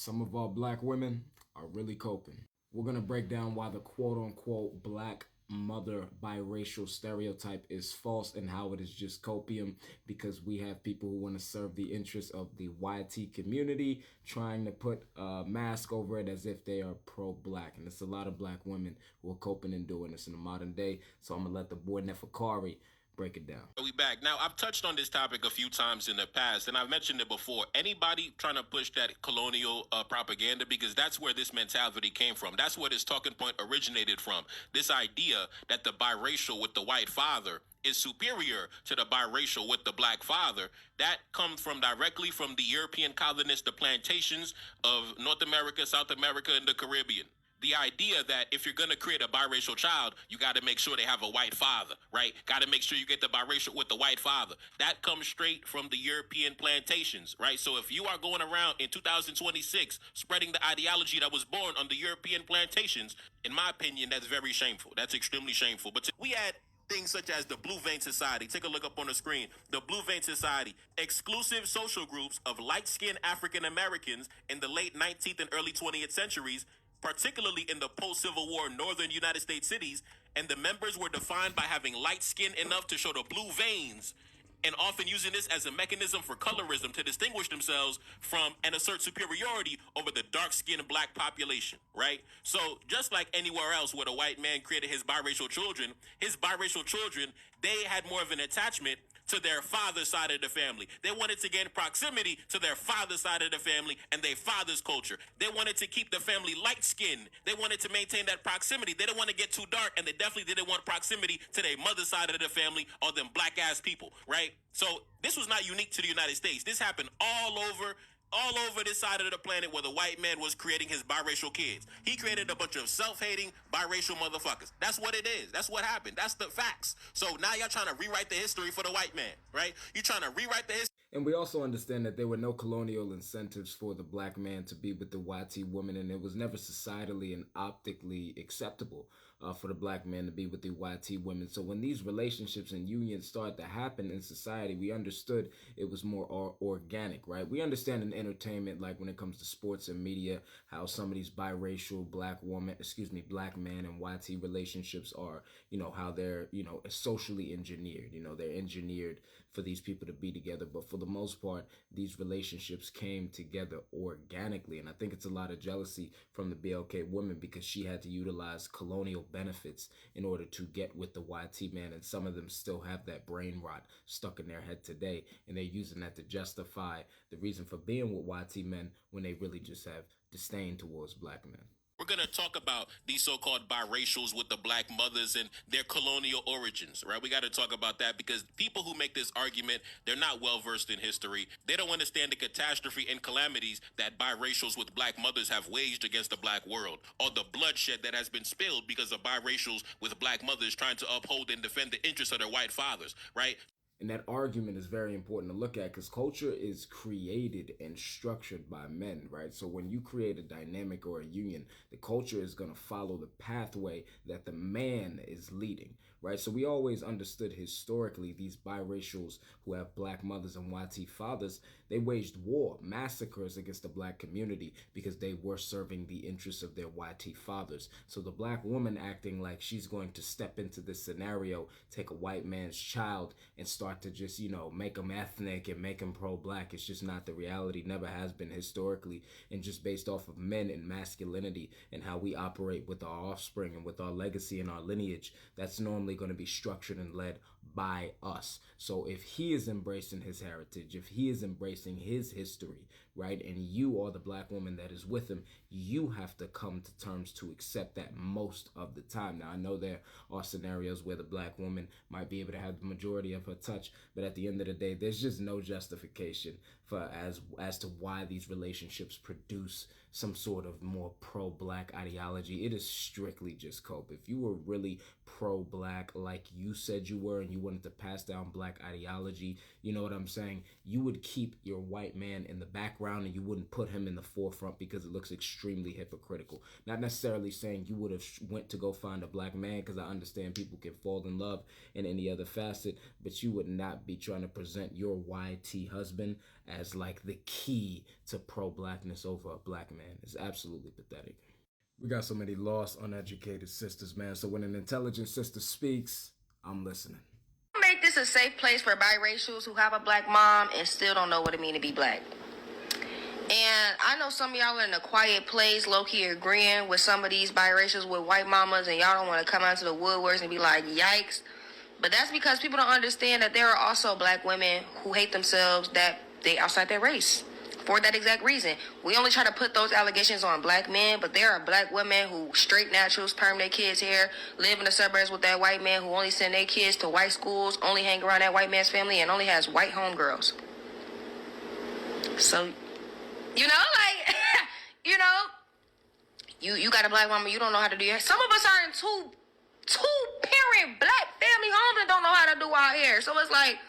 Some of our black women are really coping. We're going to break down why the quote unquote black mother biracial stereotype is false and how it is just copium, because we have people who want to serve the interests of the YT community trying to put a mask over it as if they are pro-black. And it's a lot of black women who are coping and doing this in the modern day. So I'm going to let the boy Nefakari break it down. We back. Now, I've touched on this topic a few times in the past, and I've mentioned it before. Anybody trying to push that colonial propaganda, because that's where this mentality came from. That's where this talking point originated from. This idea that the biracial with the white father is superior to the biracial with the black father. That comes from directly from the European colonists, the plantations of North America, South America, and the Caribbean. The idea that if you're going to create a biracial child, you got to make sure they have a white father, right? Got to make sure you get the biracial with the white father. That comes straight from the European plantations, right? So if you are going around in 2026 spreading the ideology that was born on the European plantations, in my opinion, that's very shameful. That's extremely shameful. But we had things such as the Blue Vein Society. Take a look up on the screen. The Blue Vein Society, exclusive social groups of light-skinned African Americans in the late 19th and early 20th centuries, particularly in the post-Civil War northern United States cities, and the members were defined by having light skin enough to show the blue veins, and often using this as a mechanism for colorism to distinguish themselves from and assert superiority over the dark-skinned black population, right? So just like anywhere else where the white man created his biracial children, they had more of an attachment to their father's side of the family. They wanted to gain proximity to their father's side of the family and their father's culture. They wanted to keep the family light-skinned. They wanted to maintain that proximity. They didn't want to get too dark, and they definitely didn't want proximity to their mother's side of the family or them black-ass people, right? So this was not unique to the United States. This happened all over this side of the planet where the white man was creating his biracial kids. He created a bunch of self-hating biracial motherfuckers. That's what it is. That's what happened. That's the facts. So now y'all trying to rewrite the history for the white man, right? You're trying to rewrite the history. And we also understand that there were no colonial incentives for the black man to be with the YT woman, and it was never societally and optically acceptable for the black man to be with the YT women. So when these relationships and unions started to happen in society, we understood it was more organic, right? We understand in entertainment, like when it comes to sports and media, how some of these biracial black man and YT relationships are, how they're, socially engineered. They're engineered for these people to be together. But for the most part, these relationships came together organically. And I think it's a lot of jealousy from the BLK woman because she had to utilize colonial benefits in order to get with the YT man. And some of them still have that brain rot stuck in their head today. And they're using that to justify the reason for being with YT men when they really just have disdain towards black men. We're going to talk about these so-called biracials with the black mothers and their colonial origins, right? We got to talk about that because people who make this argument, they're not well-versed in history. They don't understand the catastrophe and calamities that biracials with black mothers have waged against the black world, or the bloodshed that has been spilled because of biracials with black mothers trying to uphold and defend the interests of their white fathers, right? And that argument is very important to look at because culture is created and structured by men, right? So when you create a dynamic or a union, the culture is going to follow the pathway that the man is leading, right? So we always understood historically these biracials who have black mothers and YT fathers, they waged war, massacres against the black community because they were serving the interests of their YT fathers. So the black woman acting like she's going to step into this scenario, take a white man's child and start to just, make them ethnic and make them pro-black. It's just not the reality, never has been historically, and just based off of men and masculinity and how we operate with our offspring and with our legacy and our lineage, that's normally going to be structured and led by us. So if he is embracing his heritage, if he is embracing his history, right, and you are the black woman that is with him, you have to come to terms to accept that most of the time. Now, I know there are scenarios where the black woman might be able to have the majority of her touch, but at the end of the day, there's just no justification for as to why these relationships produce some sort of more pro-black ideology. It is strictly just cope. If you were really pro-black like you said you were, and you wanted to pass down black ideology, you know what I'm saying, you would keep your white man in the background and you wouldn't put him in the forefront because it looks extremely hypocritical. Not necessarily saying you would have went to go find a black man, because I understand people can fall in love in any other facet, but you would not be trying to present your YT husband as like the key to pro-blackness over a black man. It's absolutely pathetic. We got so many lost, uneducated sisters, man. So when an intelligent sister speaks, I'm listening. Make this a safe place for biracials who have a black mom and still don't know what it means to be black. And I know some of y'all are in a quiet place, low-key agreeing with some of these biracials with white mamas, and y'all don't want to come out to the woodworks and be like, yikes. But that's because people don't understand that there are also black women who hate themselves, that they outside their race. For that exact reason. We only try to put those allegations on black men, but there are black women who straight naturals, perm their kids' hair, live in the suburbs with that white man who only send their kids to white schools, only hang around that white man's family, and only has white homegirls. So, you know, like, you know, you got a black woman, you don't know how to do your hair. Some of us are in two-parent black family homes and don't know how to do our hair. So it's like,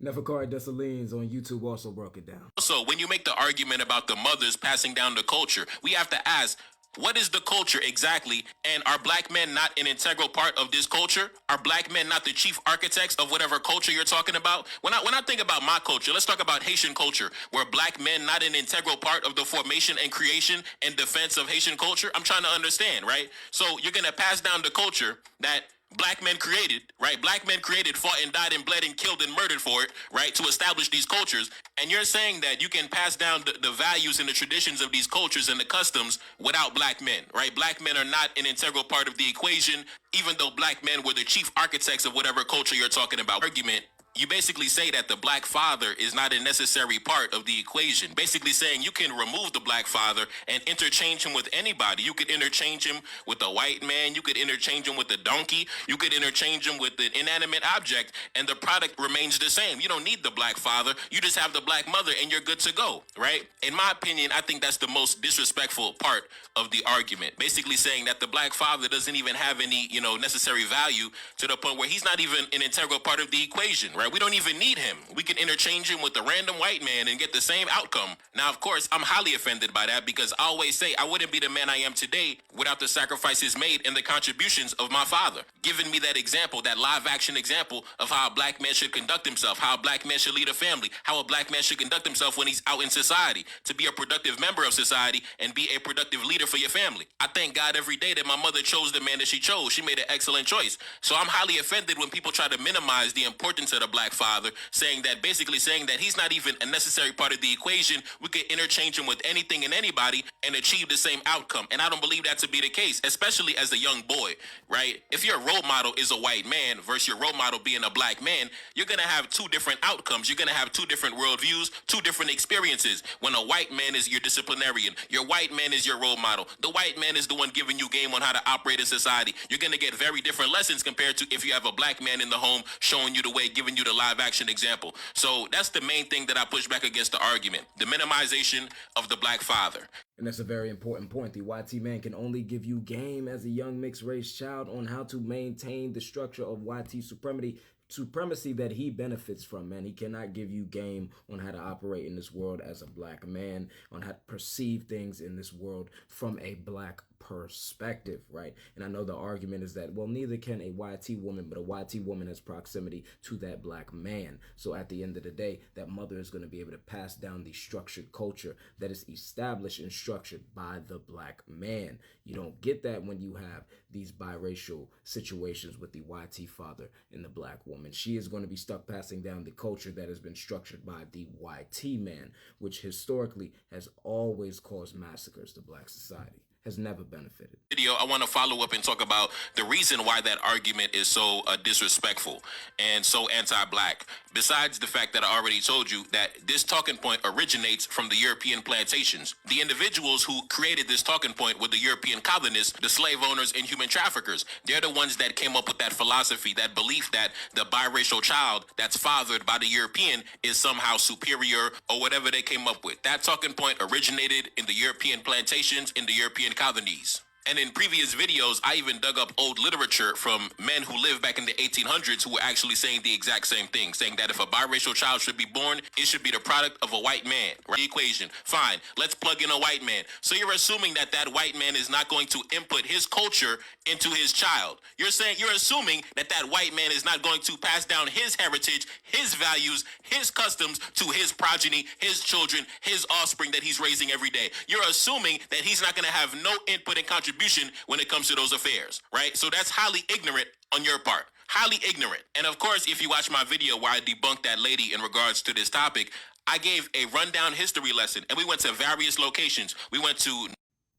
Neferkari Dessalines on YouTube also broke it down. So when you make the argument about the mothers passing down the culture, we have to ask, what is the culture exactly? And are black men not an integral part of this culture? Are black men not the chief architects of whatever culture you're talking about? When I think about my culture, let's talk about Haitian culture. Were black men not an integral part of the formation and creation and defense of Haitian culture? I'm trying to understand, right? So you're going to pass down the culture that black men created, right? Black men created, fought and died and bled and killed and murdered for it, right? To establish these cultures. And you're saying that you can pass down the values and the traditions of these cultures and the customs without black men, right? Black men are not an integral part of the equation, even though black men were the chief architects of whatever culture you're talking about. Argument. You basically say that the black father is not a necessary part of the equation. Basically saying you can remove the black father and interchange him with anybody. You could interchange him with a white man. You could interchange him with a donkey. You could interchange him with an inanimate object, and the product remains the same. You don't need the black father. You just have the black mother, and you're good to go, right? In my opinion, I think that's the most disrespectful part of the argument. Basically saying that the black father doesn't even have any, necessary value, to the point where he's not even an integral part of the equation, right? We don't even need him. We can interchange him with a random white man and get the same outcome. Now, of course, I'm highly offended by that, because I always say I wouldn't be the man I am today without the sacrifices made and the contributions of my father, giving me that example, that live action example of how a black man should conduct himself, how a black man should lead a family, how a black man should conduct himself when he's out in society, to be a productive member of society and be a productive leader for your family. I thank God every day that my mother chose the man that she chose. She made an excellent choice. So I'm highly offended when people try to minimize the importance of the black father, saying that he's not even a necessary part of the equation. We could interchange him with anything and anybody and achieve the same outcome. And I don't believe that to be the case, especially as a young boy, right? If your role model is a white man versus your role model being a black man, you're going to have two different outcomes. You're going to have two different worldviews, two different experiences. When a white man is your disciplinarian, your white man is your role model. The white man is the one giving you game on how to operate in society. You're going to get very different lessons compared to if you have a black man in the home showing you the way, giving you the live action example. So that's the main thing that I push back against the argument, the minimization of the black father. And that's a very important point. The YT man can only give you game as a young mixed race child on how to maintain the structure of YT supremacy that he benefits from, man. He cannot give you game on how to operate in this world as a black man, on how to perceive things in this world from a black perspective, right? And I know the argument is that, well, neither can a YT woman, but a YT woman has proximity to that black man. So at the end of the day, that mother is going to be able to pass down the structured culture that is established and structured by the black man. You don't get that when you have these biracial situations with the YT father and the black woman. She is going to be stuck passing down the culture that has been structured by the YT man, which historically has always caused massacres to black society. Has never benefited. Video, I want to follow up and talk about the reason why that argument is so disrespectful and so anti-black. Besides the fact that I already told you that this talking point originates from the European plantations. The individuals who created this talking point were the European colonists, the slave owners, and human traffickers. They're the ones that came up with that philosophy, that belief that the biracial child that's fathered by the European is somehow superior or whatever they came up with. That talking point originated in the European plantations, in the European colonies. And in previous videos, I even dug up old literature from men who lived back in the 1800s who were actually saying the exact same thing, saying that if a biracial child should be born, it should be the product of a white man. Right? The equation. Fine, let's plug in a white man. So you're assuming that that white man is not going to input his culture into his child. You're assuming that that white man is not going to pass down his heritage, his values, his customs to his progeny, his children, his offspring that he's raising every day. You're assuming that he's not going to have no input and contribution when it comes to those affairs, right? So that's highly ignorant on your part. Highly ignorant. And of course, if you watch my video where I debunked that lady in regards to this topic, I gave a rundown history lesson and we went to various locations. We went to...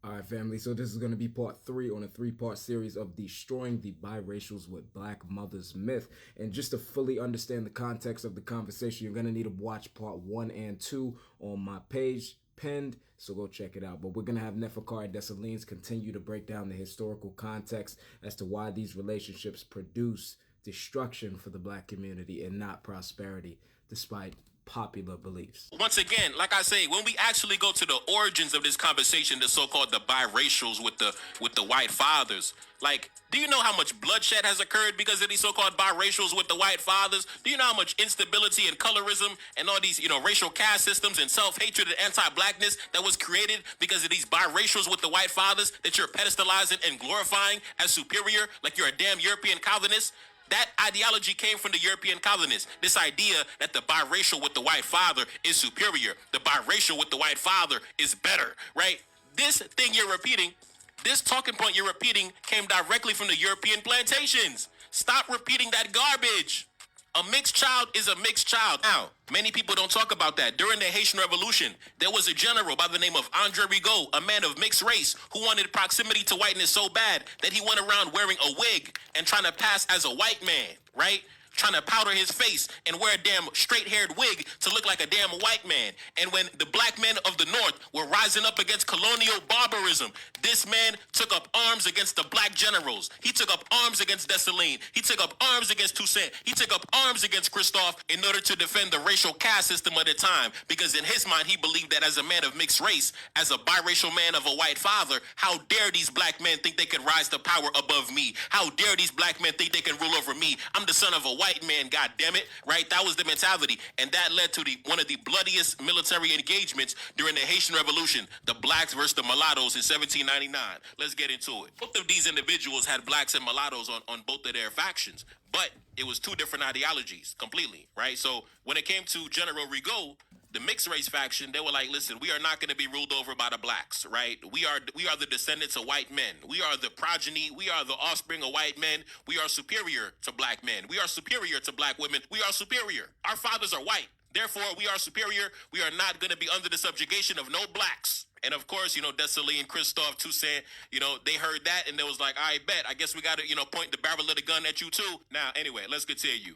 All right, family, so this is going to be part 3 on a 3-part series of Destroying the Biracials with Black Mothers myth. And just to fully understand the context of the conversation, you're going to need to watch part 1 and 2 on my page, pinned, so go check it out. But we're going to have Neferkari Dessalines continue to break down the historical context as to why these relationships produce destruction for the Black community and not prosperity, despite popular beliefs. Once again, like I say, when we actually go to the origins of this conversation, the so-called the biracials with the white fathers, like, do you know how much bloodshed has occurred because of these so-called biracials with the white fathers? Do you know how much instability and colorism and all these, racial caste systems and self-hatred and anti-blackness that was created because of these biracials with the white fathers that you're pedestalizing and glorifying as superior, like you're a damn European colonist? That ideology came from the European colonists. This idea that the biracial with the white father is superior. The biracial with the white father is better, right? This thing you're repeating, this talking point you're repeating came directly from the European plantations. Stop repeating that garbage. A mixed child is a mixed child. Now, many people don't talk about that. During the Haitian Revolution, there was a general by the name of Andre Rigaud, a man of mixed race, who wanted proximity to whiteness so bad that he went around wearing a wig and trying to pass as a white man, right? Trying to powder his face and wear a damn straight-haired wig to look like a damn white man. And when the black men of the North were rising up against colonial barbarism, this man took up arms against the black generals. He took up arms against Dessalines. He took up arms against Toussaint. He took up arms against Christophe in order to defend the racial caste system of the time, because in his mind, he believed that as a man of mixed race, as a biracial man of a white father, how dare these black men think they could rise to power above me? How dare these black men think they can rule over me? I'm the son of a white man, god damn it, right? That was the mentality, and that led to one of the bloodiest military engagements during the Haitian Revolution, the blacks versus the mulattoes in 1799. Let's get into it. Both of these individuals had blacks and mulattoes on both of their factions, but it was two different ideologies completely, right? So when it came to General Rigaud, the mixed race faction, they were like, listen, we are not going to be ruled over by the blacks, right? We are the descendants of white men. We are the progeny. We are the offspring of white men. We are superior to black men. We are superior to black women. We are superior. Our fathers are white. Therefore, we are superior. We are not going to be under the subjugation of no blacks. And of course, Dessalines, Christophe, Toussaint, they heard that and they was like, I bet. I guess we got to, point the barrel of the gun at you too. Now, anyway, let's continue.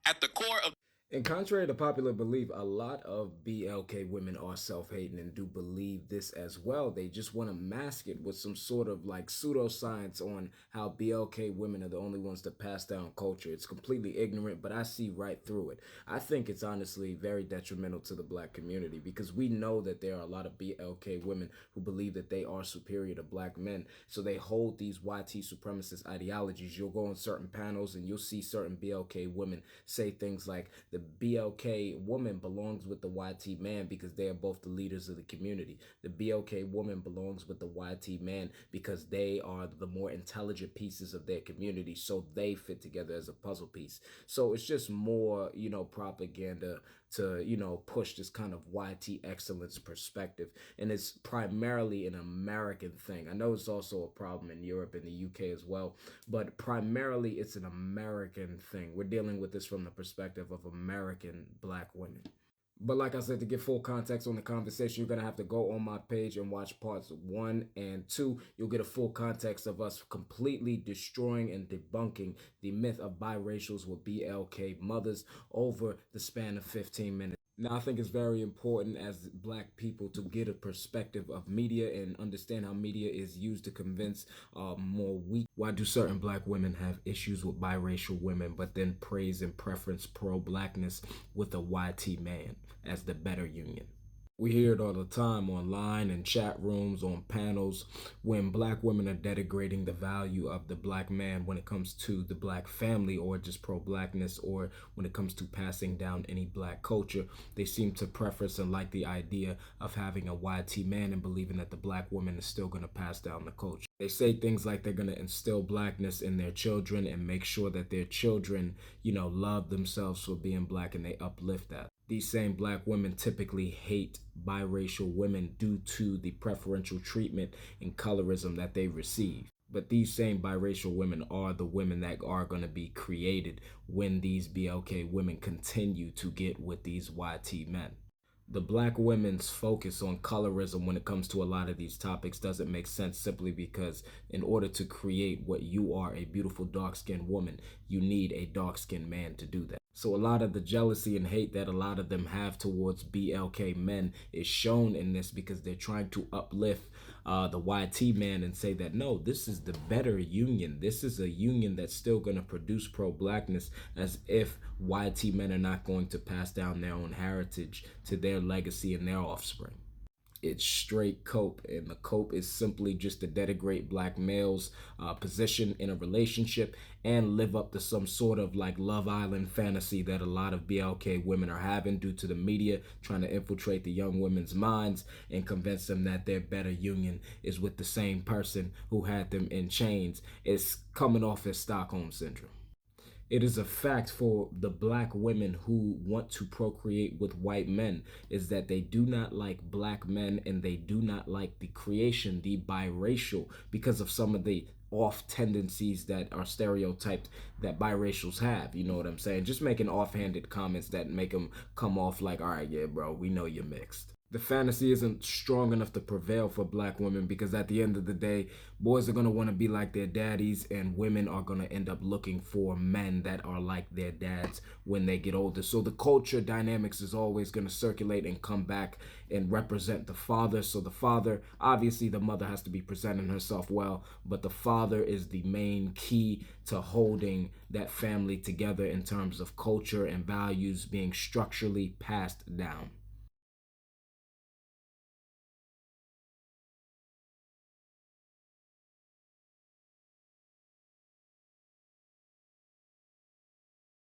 At the core of... And contrary to popular belief, a lot of BLK women are self-hating and do believe this as well. They just want to mask it with some sort of like pseudoscience on how BLK women are the only ones to pass down culture. It's completely ignorant, but I see right through it. I think it's honestly very detrimental to the black community, because we know that there are a lot of BLK women who believe that they are superior to black men. So they hold these YT supremacist ideologies. You'll go on certain panels and you'll see certain BLK women say things like, the BLK woman belongs with the YT man because they are both the leaders of the community. The BLK woman belongs with the YT man because they are the more intelligent pieces of their community, so they fit together as a puzzle piece. So it's just more, propaganda to, push this kind of YT excellence perspective. And it's primarily an American thing. I know it's also a problem in Europe and the UK as well, but primarily it's an American thing. We're dealing with this from the perspective of American black women. But like I said, to get full context on the conversation, you're going to have to go on my page and watch parts 1 and 2. You'll get a full context of us completely destroying and debunking the myth of biracials with BLK mothers over the span of 15 minutes. Now, I think it's very important as black people to get a perspective of media and understand how media is used to convince more weak. Why do certain black women have issues with biracial women, but then praise and preference pro-blackness with a YT man as the better union? We hear it all the time online in chat rooms, on panels, when black women are denigrating the value of the black man when it comes to the black family or just pro blackness, or when it comes to passing down any black culture. They seem to preference and like the idea of having a YT man and believing that the black woman is still going to pass down the culture. They say things like they're going to instill blackness in their children and make sure that their children, love themselves for being black, and they uplift that. These same black women typically hate biracial women due to the preferential treatment and colorism that they receive. But these same biracial women are the women that are going to be created when these BLK women continue to get with these YT men. The black women's focus on colorism when it comes to a lot of these topics doesn't make sense, simply because in order to create what you are, a beautiful dark-skinned woman, you need a dark-skinned man to do that. So a lot of the jealousy and hate that a lot of them have towards BLK men is shown in this, because they're trying to uplift the YT man and say that no, this is the better union. This is a union that's still going to produce pro-blackness, as if YT men are not going to pass down their own heritage to their legacy and their offspring. It's straight cope, and the cope is simply just to denigrate black males' position in a relationship and live up to some sort of like Love Island fantasy that a lot of BLK women are having due to the media trying to infiltrate the young women's minds and convince them that their better union is with the same person who had them in chains. It's coming off as Stockholm Syndrome. It is a fact for the black women who want to procreate with white men is that they do not like black men, and they do not like the creation, the biracial, because of some of the off tendencies that are stereotyped that biracials have. You know what I'm saying? Just making offhanded comments that make them come off like, all right, yeah, bro, we know you're mixed. The fantasy isn't strong enough to prevail for black women, because at the end of the day, boys are going to want to be like their daddies, and women are going to end up looking for men that are like their dads when they get older. So the culture dynamics is always going to circulate and come back and represent the father. So the father, obviously the mother has to be presenting herself well, but the father is the main key to holding that family together in terms of culture and values being structurally passed down.